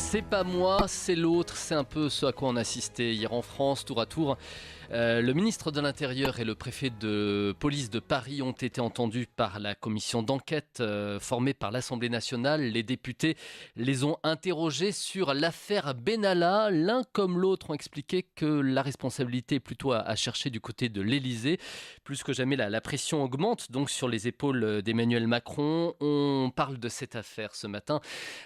C'est pas moi, c'est l'autre, c'est un peu ce à quoi on assistait hier en France, tour à tour. Le ministre de l'Intérieur et le préfet de police de Paris ont été entendus par la commission d'enquête formée par l'Assemblée nationale. Les députés les ont interrogés sur l'affaire Benalla. L'un comme l'autre ont expliqué que la responsabilité est plutôt à chercher du côté de l'Élysée. Plus que jamais, la pression augmente donc sur les épaules d'Emmanuel Macron. On parle de cette affaire ce matin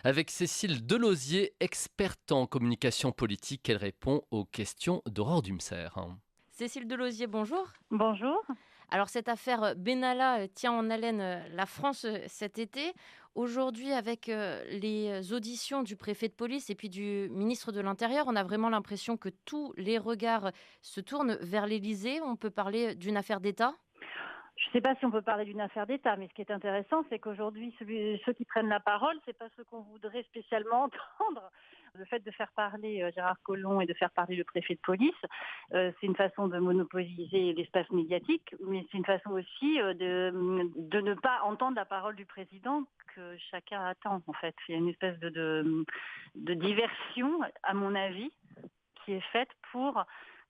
avec Cécile Delosier, experte en communication politique. Elle répond aux questions d'Aurore Dumser. Cécile Delosier, bonjour. Bonjour. Alors cette affaire Benalla tient en haleine la France cet été. Aujourd'hui, avec les auditions du préfet de police et puis du ministre de l'Intérieur, on a vraiment l'impression que tous les regards se tournent vers l'Élysée. On peut parler d'une affaire d'État ? Je ne sais pas si on peut parler d'une affaire d'État, mais ce qui est intéressant, c'est qu'aujourd'hui, ceux qui prennent la parole, c'est pas ceux qu'on voudrait spécialement entendre. Le fait de faire parler Gérard Collomb et de faire parler le préfet de police, c'est une façon de monopoliser l'espace médiatique, mais c'est une façon aussi de ne pas entendre la parole du président que chacun attend, en fait. Il y a une espèce de diversion, à mon avis, qui est faite pour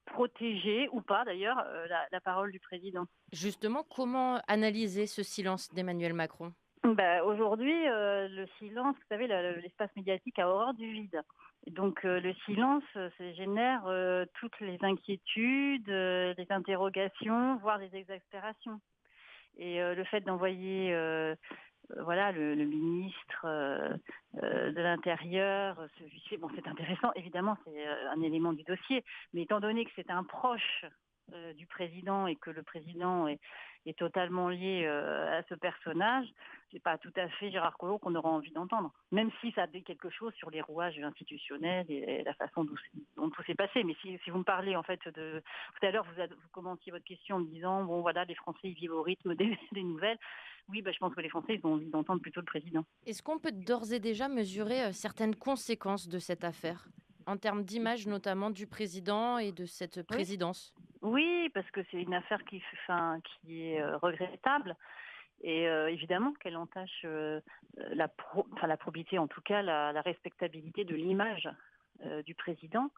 protéger ou pas d'ailleurs la parole du président. Justement, comment analyser ce silence d'Emmanuel Macron ? Aujourd'hui, le silence, vous savez, l'espace médiatique a horreur du vide. Et donc le silence, ça génère toutes les inquiétudes, les interrogations, voire les exaspérations. Et le fait d'envoyer le ministre de l'Intérieur, c'est intéressant, évidemment, c'est un élément du dossier, mais étant donné que c'est un proche du président et que le président est totalement lié à ce personnage, c'est pas tout à fait Gérard Collomb qu'on aura envie d'entendre, même si ça dit quelque chose sur les rouages institutionnels et la façon dont tout s'est passé. Mais si vous me parlez en fait de tout à l'heure, vous commenciez votre question en me disant bon voilà, les Français ils vivent au rythme des nouvelles. Oui, je pense que les Français ils ont envie d'entendre plutôt le président. Est-ce qu'on peut d'ores et déjà mesurer certaines conséquences de cette affaire, en termes d'image notamment du président et de cette présidence ? Oui, parce que c'est une affaire qui est regrettable et évidemment qu'elle entache la probité, en tout cas la respectabilité de l'image du président.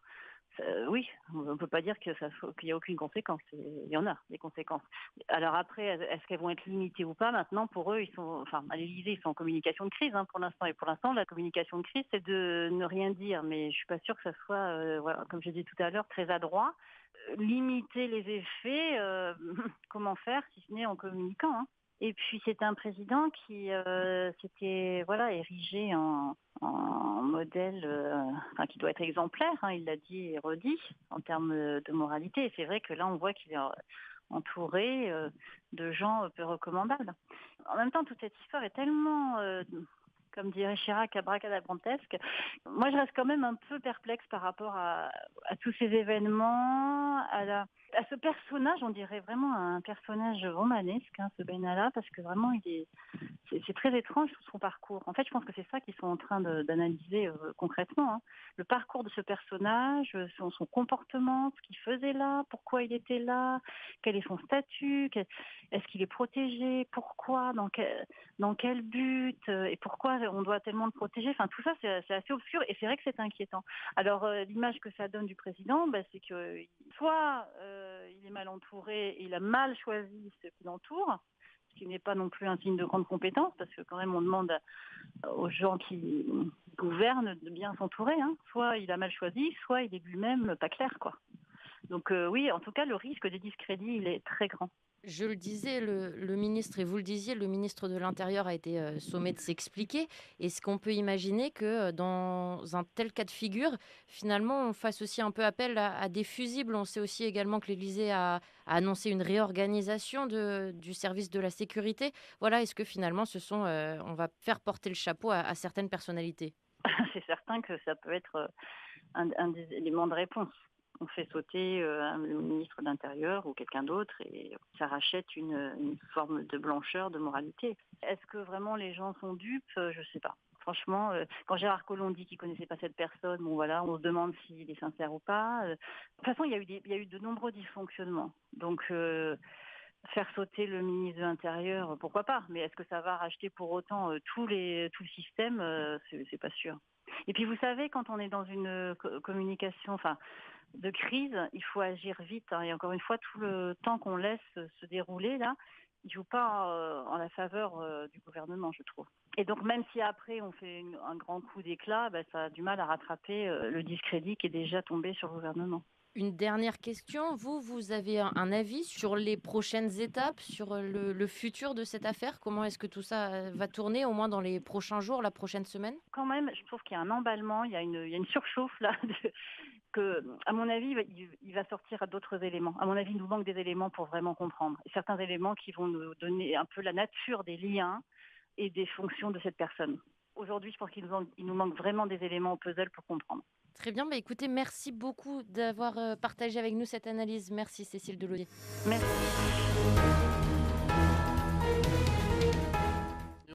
Oui, on ne peut pas dire qu'il n'y a aucune conséquence. Il y en a des conséquences. Alors après, est-ce qu'elles vont être limitées ou pas? Maintenant, pour eux, à l'Élysée, ils sont en communication de crise pour l'instant. Et pour l'instant, la communication de crise, c'est de ne rien dire. Mais je suis pas sûre que ça soit, comme je disais tout à l'heure, très adroit. Limiter les effets, comment faire si ce n'est en communiquant, Et puis c'est un président qui s'était érigé en modèle, qui doit être exemplaire, il l'a dit et redit, en termes de moralité. Et c'est vrai que là, on voit qu'il est entouré de gens peu recommandables. En même temps, toute cette histoire est tellement, comme dirait Chirac, abracadabrantesque. Moi, je reste quand même un peu perplexe par rapport à tous ces événements, à ce personnage, on dirait vraiment un personnage romanesque, ce Benalla, parce que vraiment, c'est très étrange tout son parcours. En fait, je pense que c'est ça qu'ils sont en train d'analyser concrètement. Le parcours de ce personnage, son comportement, ce qu'il faisait là, pourquoi il était là, quel est son statut, est-ce qu'il est protégé, pourquoi, dans quel but, et pourquoi on doit tellement le protéger. Enfin, tout ça, c'est assez obscur et c'est vrai que c'est inquiétant. Alors, l'image que ça donne du président, c'est que soit il est mal entouré et il a mal choisi ceux qui l'entourent, ce qui n'est pas non plus un signe de grande compétence, parce que quand même on demande aux gens qui gouvernent de bien s'entourer. Soit il a mal choisi, soit il est lui-même pas clair, Donc oui, en tout cas, le risque de discrédit, il est très grand. Je le disais, le ministre, et vous le disiez, le ministre de l'Intérieur a été sommé de s'expliquer. Est-ce qu'on peut imaginer que dans un tel cas de figure, finalement, on fasse aussi un peu appel à des fusibles? On sait aussi également que l'Élysée a annoncé une réorganisation du service de la sécurité. Voilà, est-ce que finalement, on va faire porter le chapeau à certaines personnalités? C'est certain que ça peut être un des éléments de réponse. On fait sauter le ministre de l'Intérieur ou quelqu'un d'autre et ça rachète une forme de blancheur, de moralité. Est-ce que vraiment les gens sont dupes? Je ne sais pas. Franchement, quand Gérard Collomb dit qu'il ne connaissait pas cette personne, on se demande s'il est sincère ou pas. De toute façon, il y a eu de nombreux dysfonctionnements. Donc, faire sauter le ministre de l'Intérieur, pourquoi pas? Mais est-ce que ça va racheter pour autant tout le système? C'est pas sûr. Et puis vous savez, quand on est dans une communication, de crise, il faut agir vite, hein. Et encore une fois, tout le temps qu'on laisse se dérouler là, il joue pas en la faveur du gouvernement, je trouve. Et donc même si après on fait un grand coup d'éclat, ça a du mal à rattraper le discrédit qui est déjà tombé sur le gouvernement. Une dernière question, vous avez un avis sur les prochaines étapes, sur le futur de cette affaire? Comment est-ce que tout ça va tourner, au moins dans les prochains jours, la prochaine semaine? Quand même, je trouve qu'il y a un emballement, il y a une surchauffe là, que, à mon avis, il va sortir à d'autres éléments. À mon avis, il nous manque des éléments pour vraiment comprendre. Et certains éléments qui vont nous donner un peu la nature des liens et des fonctions de cette personne. Aujourd'hui, je pense il nous manque vraiment des éléments au puzzle pour comprendre. Très bien, écoutez, merci beaucoup d'avoir partagé avec nous cette analyse. Merci Cécile Delaudier. Merci.